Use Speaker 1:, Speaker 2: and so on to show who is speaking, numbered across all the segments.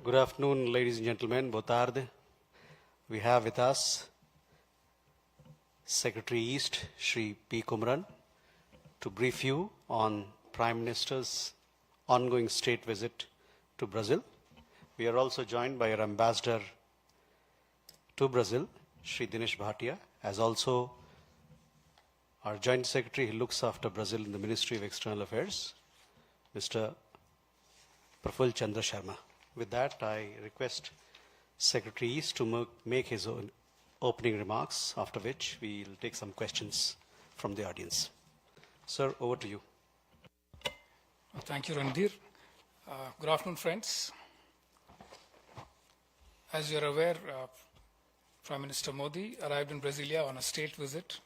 Speaker 1: Good afternoon, ladies and gentlemen. Boa tarde. We have with us Secretary East, Shri P. Kumran, to brief you on Prime Minister's ongoing state visit to Brazil. We are also joined by our ambassador to Brazil, Shri Dinesh Bhatia, as also our Joint Secretary who looks after Brazil in the Ministry of External Affairs, Mr. Praful Chandra Sharma. With that, I request Secretary East to make his own opening remarks, after which we will take some questions from the audience. Sir, over to you.
Speaker 2: Thank you, Randir. Good afternoon, friends. As you're aware, Prime Minister Modi arrived in Brasilia on a state visit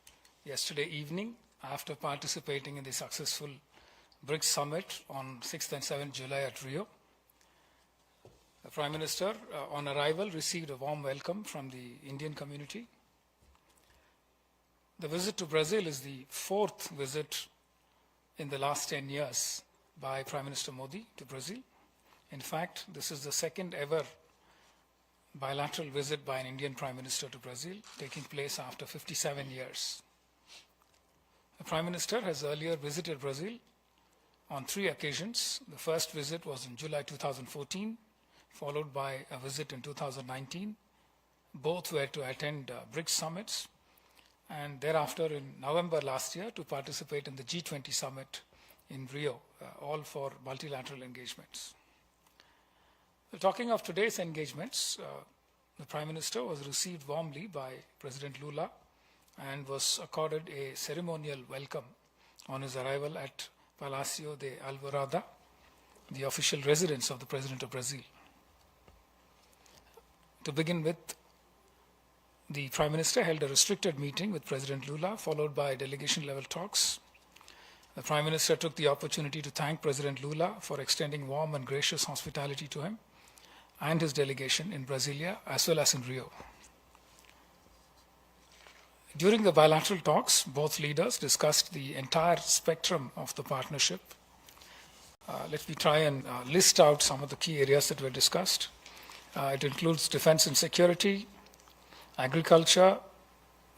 Speaker 2: yesterday evening after participating in the successful BRICS summit on 6th and 7th July at Rio. The Prime Minister, on arrival, received a warm welcome from the Indian community. The visit to Brazil is the fourth visit in the last 10 years by Prime Minister Modi to Brazil. In fact, this is the second ever bilateral visit by an Indian Prime Minister to Brazil, taking place after 57 years. The Prime Minister has earlier visited Brazil on 3 occasions. The first visit was in July 2014, followed by a visit in 2019. Both were to attend BRICS summits, and thereafter in November last year to participate in the G20 summit in Rio, all for multilateral engagements. Talking of today's engagements, the Prime Minister was received warmly by President Lula and was accorded a ceremonial welcome on his arrival at Palácio de Alvorada, the official residence of the President of Brazil. To begin with, the Prime Minister held a restricted meeting with President Lula, followed by delegation-level talks. The Prime Minister took the opportunity to thank President Lula for extending warm and gracious hospitality to him and his delegation in Brasilia, as well as in Rio. During the bilateral talks, both leaders discussed the entire spectrum of the partnership. Let me try and list out some of the key areas that were discussed. It includes defense and security, agriculture,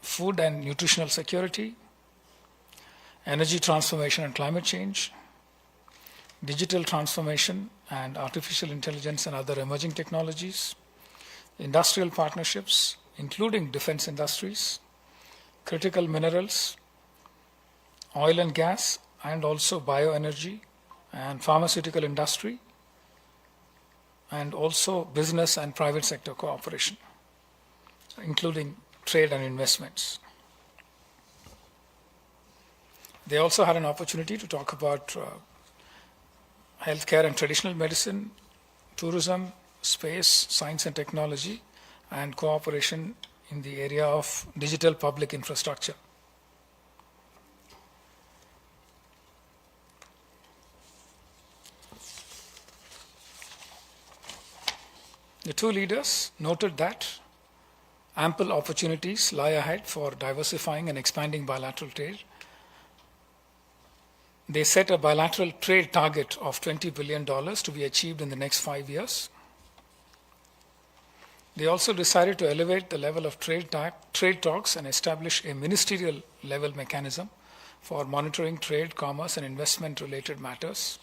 Speaker 2: food and nutritional security, energy transformation and climate change, digital transformation and artificial intelligence and other emerging technologies, industrial partnerships, including defense industries, critical minerals, oil and gas, and also bioenergy and pharmaceutical industry, and also business and private sector cooperation, including trade and investments. They also had an opportunity to talk about healthcare and traditional medicine, tourism, space, science and technology, and cooperation in the area of digital public infrastructure. The two leaders noted that ample opportunities lie ahead for diversifying and expanding bilateral trade. They set a bilateral trade target of $20 billion to be achieved in the next 5 years. They also decided to elevate the level of trade talks and establish a ministerial level mechanism for monitoring trade, commerce, and investment-related matters.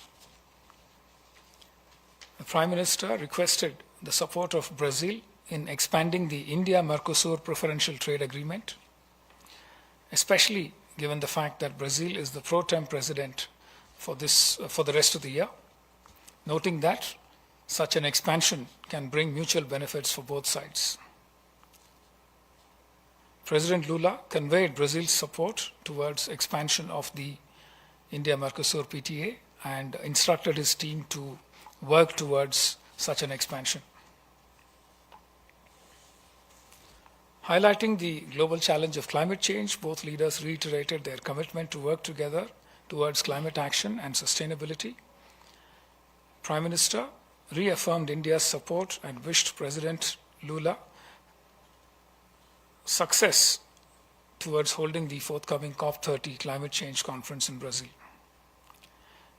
Speaker 2: The Prime Minister requested the support of Brazil in expanding the India-Mercosur Preferential Trade Agreement, especially given the fact that Brazil is the pro-tem president for the rest of the year, noting that such an expansion can bring mutual benefits for both sides. President Lula conveyed Brazil's support towards expansion of the India-Mercosur PTA and instructed his team to work towards such an expansion. Highlighting the global challenge of climate change, both leaders reiterated their commitment to work together towards climate action and sustainability. Prime Minister reaffirmed India's support and wished President Lula success towards holding the forthcoming COP30 climate change conference in Brazil.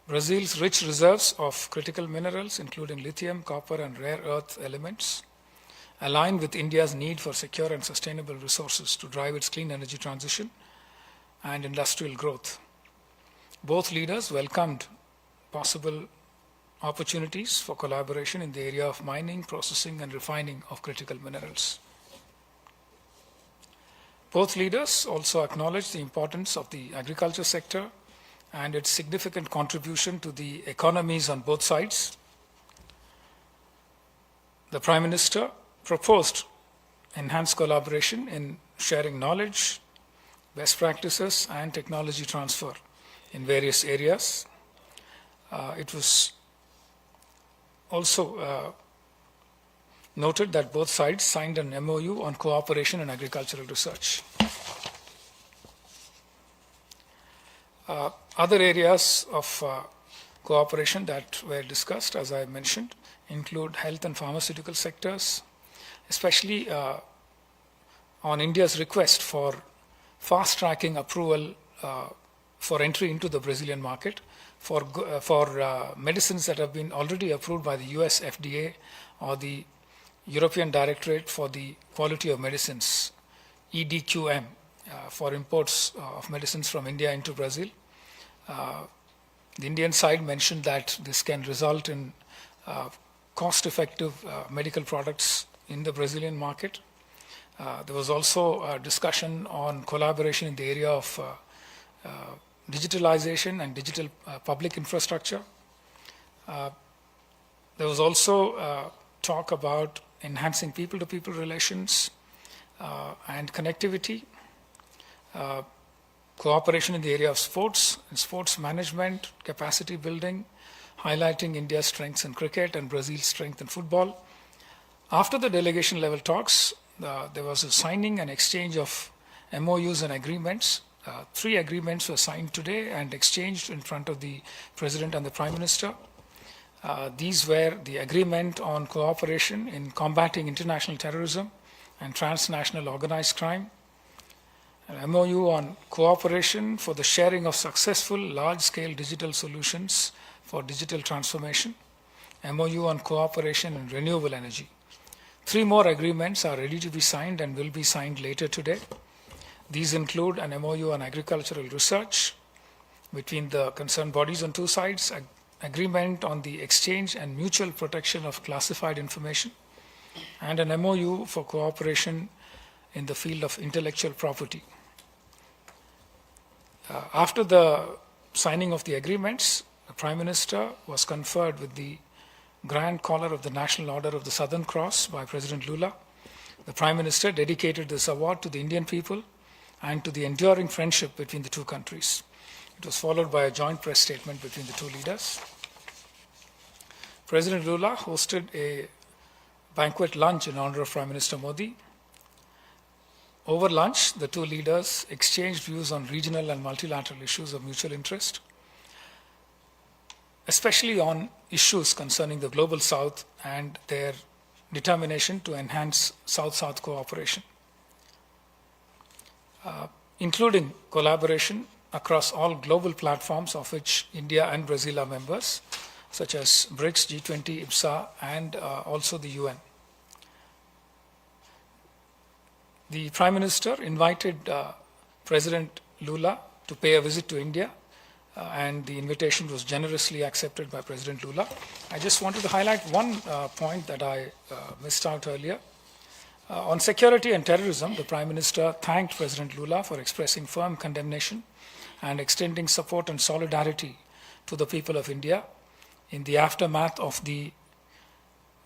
Speaker 2: Brazil's rich reserves of critical minerals, including lithium, copper, and rare earth elements, align with India's need for secure and sustainable resources to drive its clean energy transition and industrial growth. Both leaders welcomed possible opportunities for collaboration in the area of mining, processing, and refining of critical minerals. Both leaders also acknowledged the importance of the agriculture sector and its significant contribution to the economies on both sides. The Prime Minister proposed enhanced collaboration in sharing knowledge, best practices, and technology transfer in various areas. It was also noted that both sides signed an MOU on cooperation in agricultural research. Other areas of cooperation that were discussed, as I mentioned, include health and pharmaceutical sectors, especially on India's request for fast-tracking approval for entry into the Brazilian market for medicines that have been already approved by the US FDA or the European Directorate for the Quality of Medicines, EDQM, for imports of medicines from India into Brazil. The Indian side mentioned that this can result in cost-effective medical products in the Brazilian market. There was also a discussion on collaboration in the area of digitalization and digital public infrastructure. There was also talk about enhancing people-to-people relations and connectivity, cooperation in the area of sports and sports management, capacity building, highlighting India's strengths in cricket and Brazil's strength in football. After the delegation level talks, there was a signing and exchange of MOUs and agreements. 3 agreements were signed today and exchanged in front of the President and the Prime Minister. These were the agreement on cooperation in combating international terrorism and transnational organized crime, an MOU on cooperation for the sharing of successful large-scale digital solutions for digital transformation, MOU on cooperation in renewable energy. 3 more agreements are ready to be signed and will be signed later today. These include an MOU on agricultural research between the concerned bodies on 2 sides, agreement on the exchange and mutual protection of classified information, and an MOU for cooperation in the field of intellectual property. After the signing of the agreements, the Prime Minister was conferred with the Grand Collar of the National Order of the Southern Cross by President Lula. The Prime Minister dedicated this award to the Indian people and to the enduring friendship between the 2 countries. It was followed by a joint press statement between the 2 leaders. President Lula hosted a banquet lunch in honor of Prime Minister Modi. Over lunch, the 2 leaders exchanged views on regional and multilateral issues of mutual interest, especially on issues concerning the Global South and their determination to enhance South-South cooperation, including collaboration across all global platforms of which India and Brazil are members, such as BRICS, G20, IPSA, and also the UN. The Prime Minister invited President Lula to pay a visit to India, and the invitation was generously accepted by President Lula. I just wanted to highlight one point that I missed out earlier. On security and terrorism, the Prime Minister thanked President Lula for expressing firm condemnation and extending support and solidarity to the people of India in the aftermath of the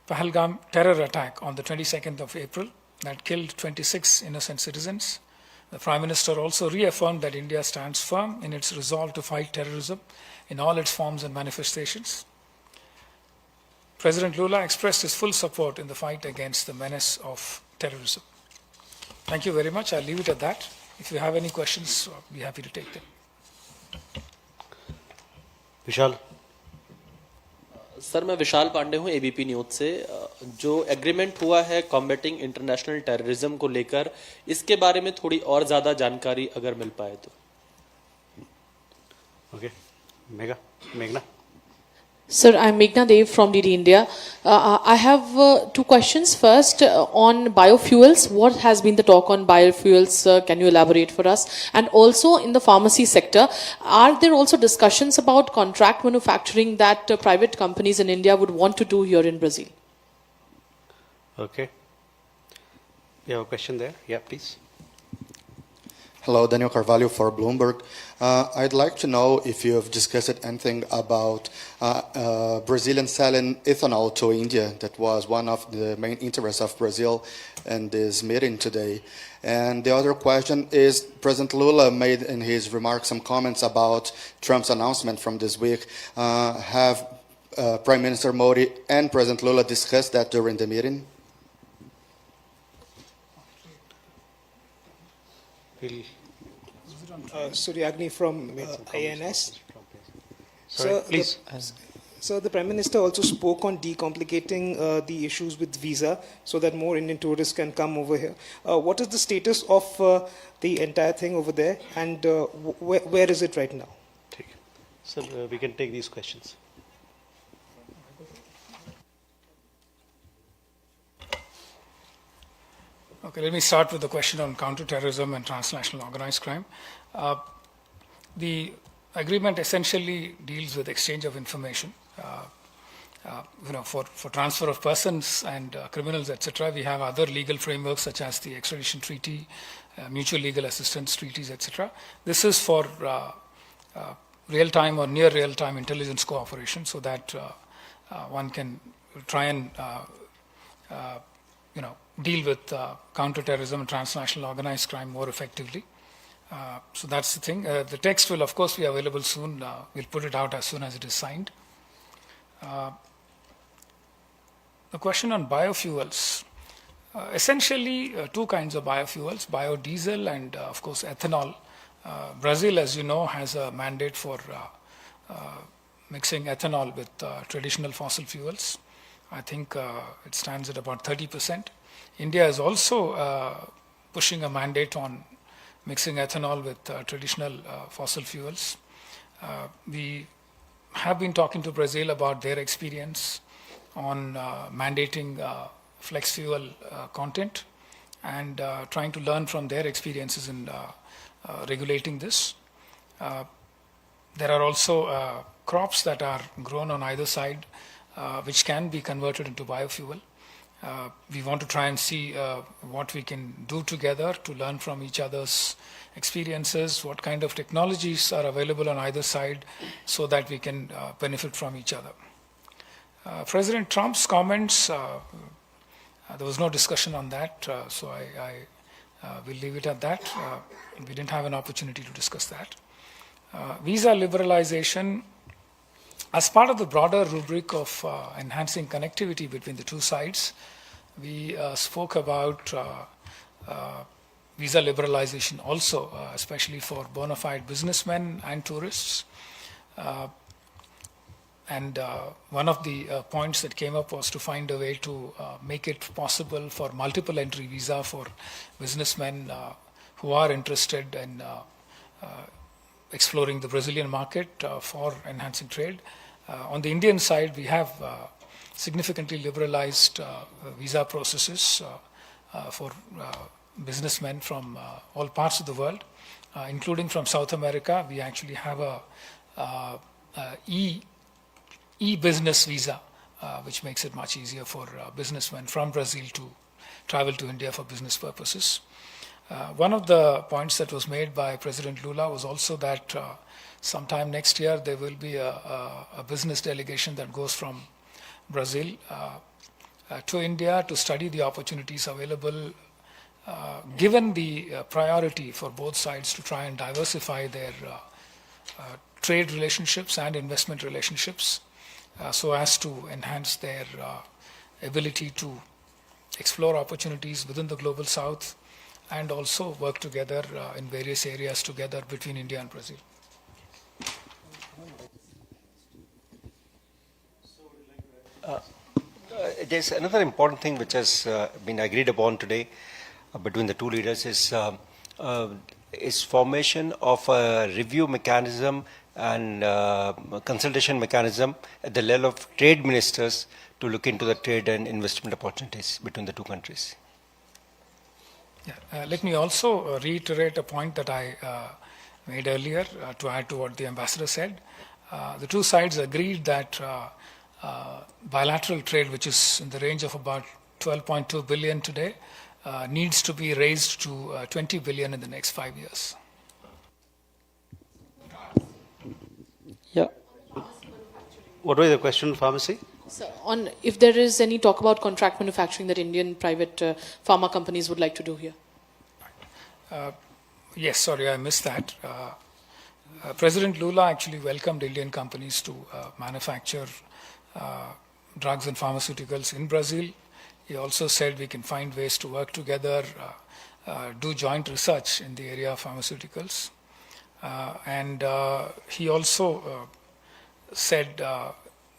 Speaker 2: Pahalgam terror attack on the 22nd of April that killed 26 innocent citizens. The Prime Minister also reaffirmed that India stands firm in its resolve to fight terrorism in all its forms and manifestations. President Lula expressed his full support in the fight against the menace of terrorism. Thank you very much. I'll leave it at that. If you have any questions, I'll be happy to take them.
Speaker 1: Vishal.
Speaker 3: Sir मैं विशाल पांडे हूं ABP news से। जो agreement हुआ है combating international terrorism को लेकर, इसके बारे में थोड़ी और ज्यादा जानकारी अगर मिल पाए तो।
Speaker 1: ओके, मेघना।
Speaker 4: Sir, I'm Meghna Dev from DD India. I have two questions. First, on biofuels, what has been the talk on biofuels? Can you elaborate for us? And also in the pharmacy sector, are there also discussions about contract manufacturing that private companies in India would want to do here in Brazil?
Speaker 1: Okay. You have a question there? Yeah, please.
Speaker 5: Hello, Daniel Carvalho for Bloomberg. I'd like to know if you have discussed anything about Brazilian selling ethanol to India. That was one of the main interests of Brazil in this meeting today. And the other question is, President Lula made in his remarks some comments about Trump's announcement from this week. Have Prime Minister Modi and President Lula discussed that during the meeting?
Speaker 6: Suryagni from INS.
Speaker 1: Sorry, please.
Speaker 6: So the Prime Minister also spoke on decomplicating the issues with visa so that more Indian tourists can come over here. What is the status of the entire thing over there, and where is it right now?
Speaker 1: So we can take these questions.
Speaker 2: Okay, let me start with the question on counterterrorism and transnational organized crime. The agreement essentially deals with exchange of information. For transfer of persons and criminals, etc., we have other legal frameworks such as the extradition treaty, mutual legal assistance treaties, etc. This is for real-time or near real-time intelligence cooperation, so that one can try and deal with counterterrorism and transnational organized crime more effectively. So that's the thing. The text will, of course, be available soon. We'll put it out as soon as it is signed. The question on biofuels. Essentially, two kinds of biofuels, biodiesel and, of course, ethanol. Brazil, as you know, has a mandate for mixing ethanol with traditional fossil fuels. I think it stands at about 30%. India is also pushing a mandate on mixing ethanol with traditional fossil fuels. We have been talking to Brazil about their experience on mandating flex fuel content and trying to learn from their experiences in regulating this. There are also crops that are grown on either side which can be converted into biofuel. We want to try and see what we can do together to learn from each other's experiences, what kind of technologies are available on either side so that we can benefit from each other. President Trump's comments, there was no discussion on that, so I will leave it at that. We didn't have an opportunity to discuss that. Visa liberalization, as part of the broader rubric of enhancing connectivity between the two sides, we spoke about visa liberalization also, especially for bona fide businessmen and tourists. And one of the points that came up was to find a way to make it possible for multiple entry visa for businessmen who are interested in exploring the Brazilian market for enhancing trade. On the Indian side, we have significantly liberalized visa processes for businessmen from all parts of the world, including from South America. We actually have a e-business visa, which makes it much easier for businessmen from Brazil to travel to India for business purposes. One of the points that was made by President Lula was also that sometime next year there will be a business delegation that goes from Brazil to India to study the opportunities available, given the priority for both sides to try and diversify their trade relationships and investment relationships so as to enhance their ability to explore opportunities within the global south and also work together in various areas together between India and Brazil.
Speaker 7: There's another important thing which has been agreed upon today between the two leaders is formation of a review mechanism and consultation mechanism at the level of trade ministers to look into the trade and investment opportunities between the two countries.
Speaker 2: Yeah. Let me also reiterate a point that I made earlier to add to what the ambassador said. The two sides agreed that bilateral trade, which is in the range of about 12.2 billion today, needs to be raised to 20 billion in the next 5 years.
Speaker 3: Yeah.
Speaker 1: What was the question, pharmacy?
Speaker 4: So on if there is any talk about contract manufacturing that Indian private pharma companies would like to do here.
Speaker 2: Yes, sorry, I missed that. President Lula actually welcomed Indian companies to manufacture drugs and pharmaceuticals in Brazil. He also said we can find ways to work together, do joint research in the area of pharmaceuticals. And he also said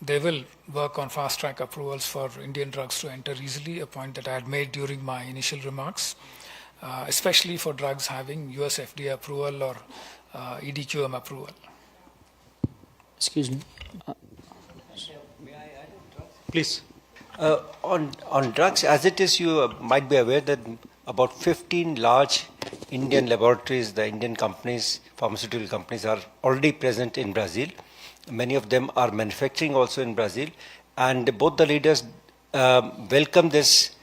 Speaker 2: they will work on fast-track approvals for Indian drugs to enter easily, a point that I had made during my initial remarks, especially for drugs having US FDA approval or EDQM approval.
Speaker 3: Excuse me.
Speaker 1: Please.
Speaker 7: On drugs, as it is, you might be aware that about 15 large Indian laboratories, the Indian companies, pharmaceutical companies, are already present in Brazil. Many of them are manufacturing also in Brazil, and both the leaders welcome this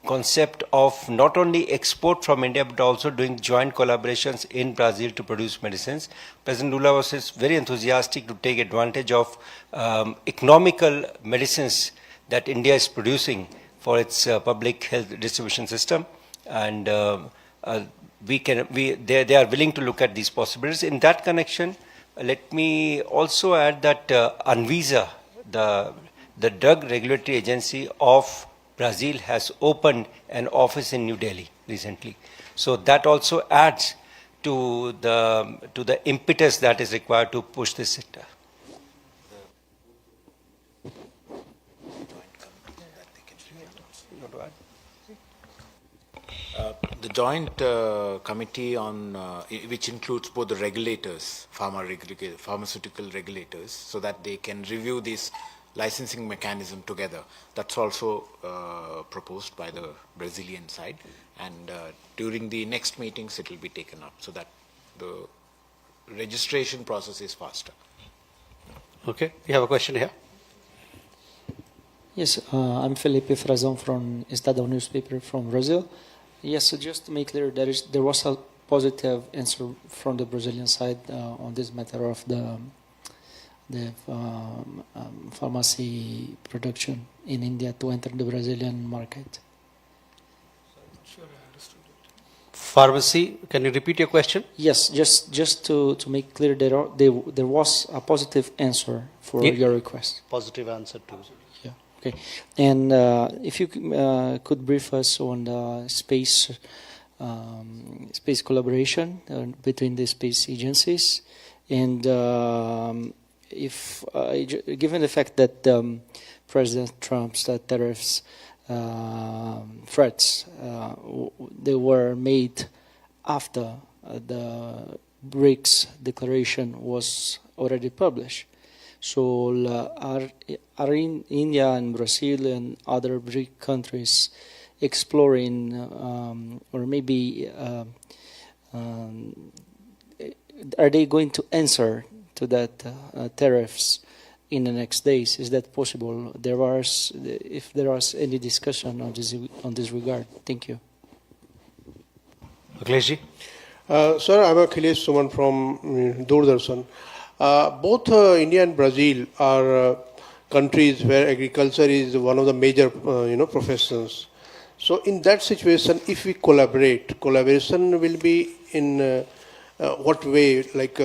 Speaker 7: concept of not only export from India but also doing joint collaborations in Brazil to produce medicines. President Lula was very enthusiastic to take advantage of economical medicines that India is producing for its public health distribution system, and they are willing to look at these possibilities. In that connection, let me also add that Anvisa, the drug regulatory agency of Brazil, has opened an office in New Delhi recently. So that also adds to the impetus that is required to push this sector.
Speaker 8: The joint committee on which includes both the regulators, pharmaceutical regulators, so that they can review this licensing mechanism together. That's also proposed by the Brazilian side, and during the next meetings it will be taken up so that the registration process is faster.
Speaker 1: Okay, you have a question here.
Speaker 9: Yes, I'm Felipe Frazão from Estadão newspaper from Brazil. Yes, so just to make clear, there was a positive answer from the Brazilian side on this matter of the pharmacy production in India to enter the Brazilian market.
Speaker 2: Sure, I understood it.
Speaker 1: Pharmacy, can you repeat your question?
Speaker 9: Yes, just to make clear, there was a positive answer for your request.
Speaker 1: Positive answer too.
Speaker 9: Yeah. Okay. And if you could brief us on the space collaboration between the space agencies, and if given the fact that President Trump's tariffs threats they were made after the BRICS declaration was already published. So are in India and Brazil and other BRIC countries exploring or maybe are they going to answer to that tariffs in the next days? Is that possible? If there was any discussion on this regard. Thank you.
Speaker 1: Akhilesh ji?
Speaker 10: Sir, I'm Akhilesh Suman from Doordarshan. Both India and Brazil are countries where agriculture is one of the major professions. So in that situation, if we collaboration will be in what way? Like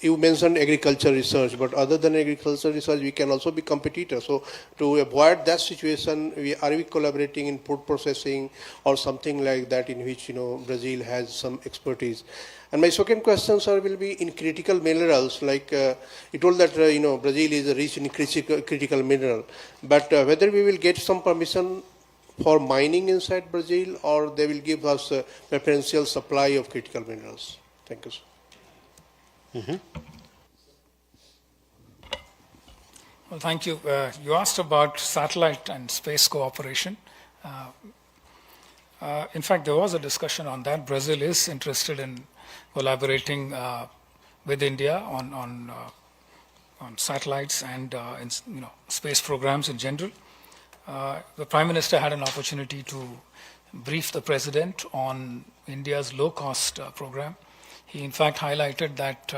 Speaker 10: you mentioned agriculture research, but other than agriculture research, we can also be competitors. So to avoid that situation, are we collaborating in food processing or something like that, in which Brazil has some expertise? And my second question, sir, will be in critical minerals. Like you told that Brazil is rich in critical mineral, but whether we will get some permission for mining inside Brazil, or they will give us a preferential supply of critical minerals. Thank you, sir.
Speaker 2: Well, thank you. You asked about satellite and space cooperation. In fact, there was a discussion on that. Brazil is interested in collaborating with India on satellites and space programs in general. The Prime Minister had an opportunity to brief the President on India's low-cost program. He, in fact, highlighted that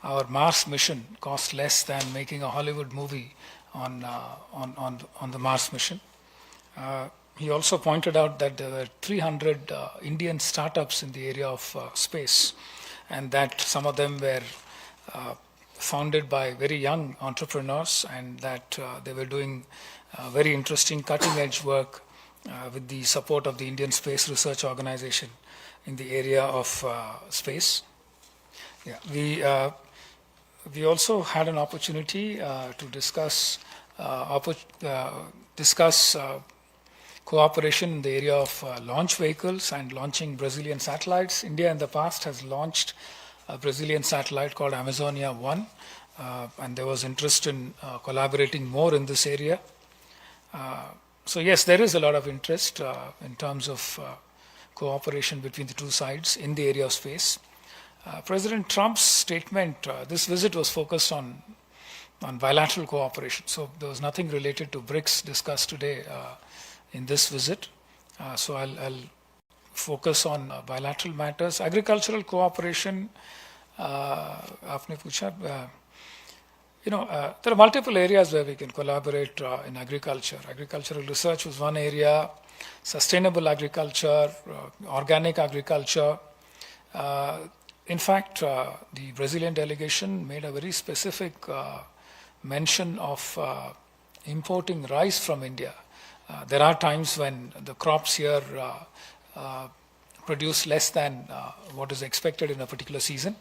Speaker 2: our Mars mission cost less than making a Hollywood movie on the Mars mission. He also pointed out that there were 300 Indian startups in the area of space, and that some of them were founded by very young entrepreneurs, and that they were doing very interesting cutting-edge work with the support of the Indian Space Research Organization in the area of space. Yeah, we also had an opportunity to discuss cooperation in the area of launch vehicles and launching Brazilian satellites. India in the past has launched a Brazilian satellite called Amazonia 1, and there was interest in collaborating more in this area. So yes, there is a lot of interest in terms of cooperation between the two sides in the area of space. President Trump's statement, this visit was focused on bilateral cooperation. So there was nothing related to BRICS discussed today in this visit. So I'll focus on bilateral matters. Agricultural cooperation, aapne pucha, there are multiple areas where we can collaborate in agriculture. Agricultural research was one area, sustainable agriculture, organic agriculture. In fact, the Brazilian delegation made a very specific mention of importing rice from India. There are times when the crops here produce less than what is expected in a particular season.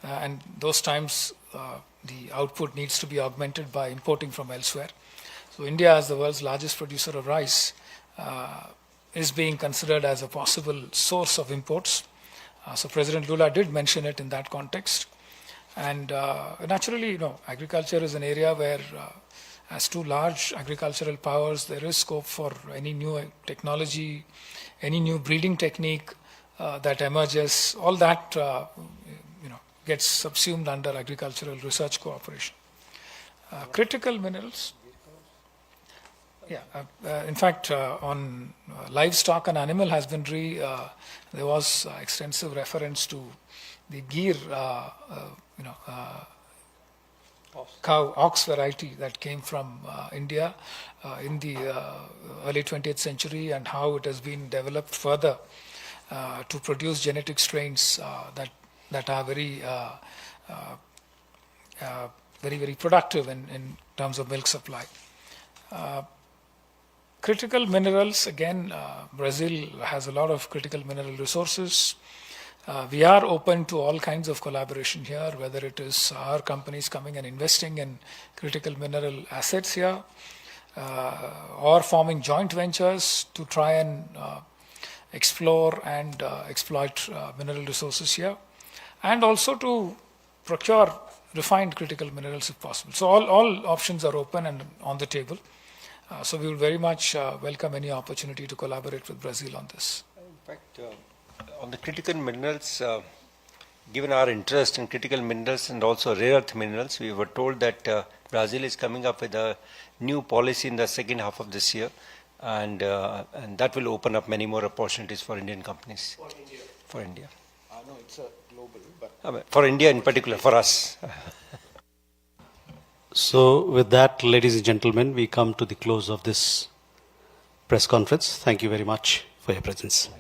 Speaker 2: And those times the output needs to be augmented by importing from elsewhere. So India, as the world's largest producer of rice, is being considered as a possible source of imports. So President Lula did mention it in that context. And naturally, agriculture is an area where, as two large agricultural powers, there is scope for any new technology, any new breeding technique that emerges. All that gets subsumed under agricultural research cooperation. Critical minerals. Yeah, in fact, on livestock and animal husbandry, there was extensive reference to the Gir, ox variety that came from India in the early 20th century, and how it has been developed further to produce genetic strains that are very, very productive in terms of milk supply. Critical minerals, again, Brazil has a lot of critical mineral resources. We are open to all kinds of collaboration here, whether it is our companies coming and investing in critical mineral assets here, or forming joint ventures to try and explore and exploit mineral resources here, and also to procure refined critical minerals if possible. So all options are open and on the table. So we will very much welcome any opportunity to collaborate with Brazil on this.
Speaker 7: In fact, on the critical minerals, given our interest in critical minerals and also rare earth minerals, we were told that Brazil is coming up with a new policy in the second half of this year, and that will open up many more opportunities for Indian companies. For India. For India.
Speaker 8: No, it's a global, but
Speaker 7: for India in particular, for us.
Speaker 1: So with that, ladies and gentlemen, we come to the close of this press conference. Thank you very much for your presence.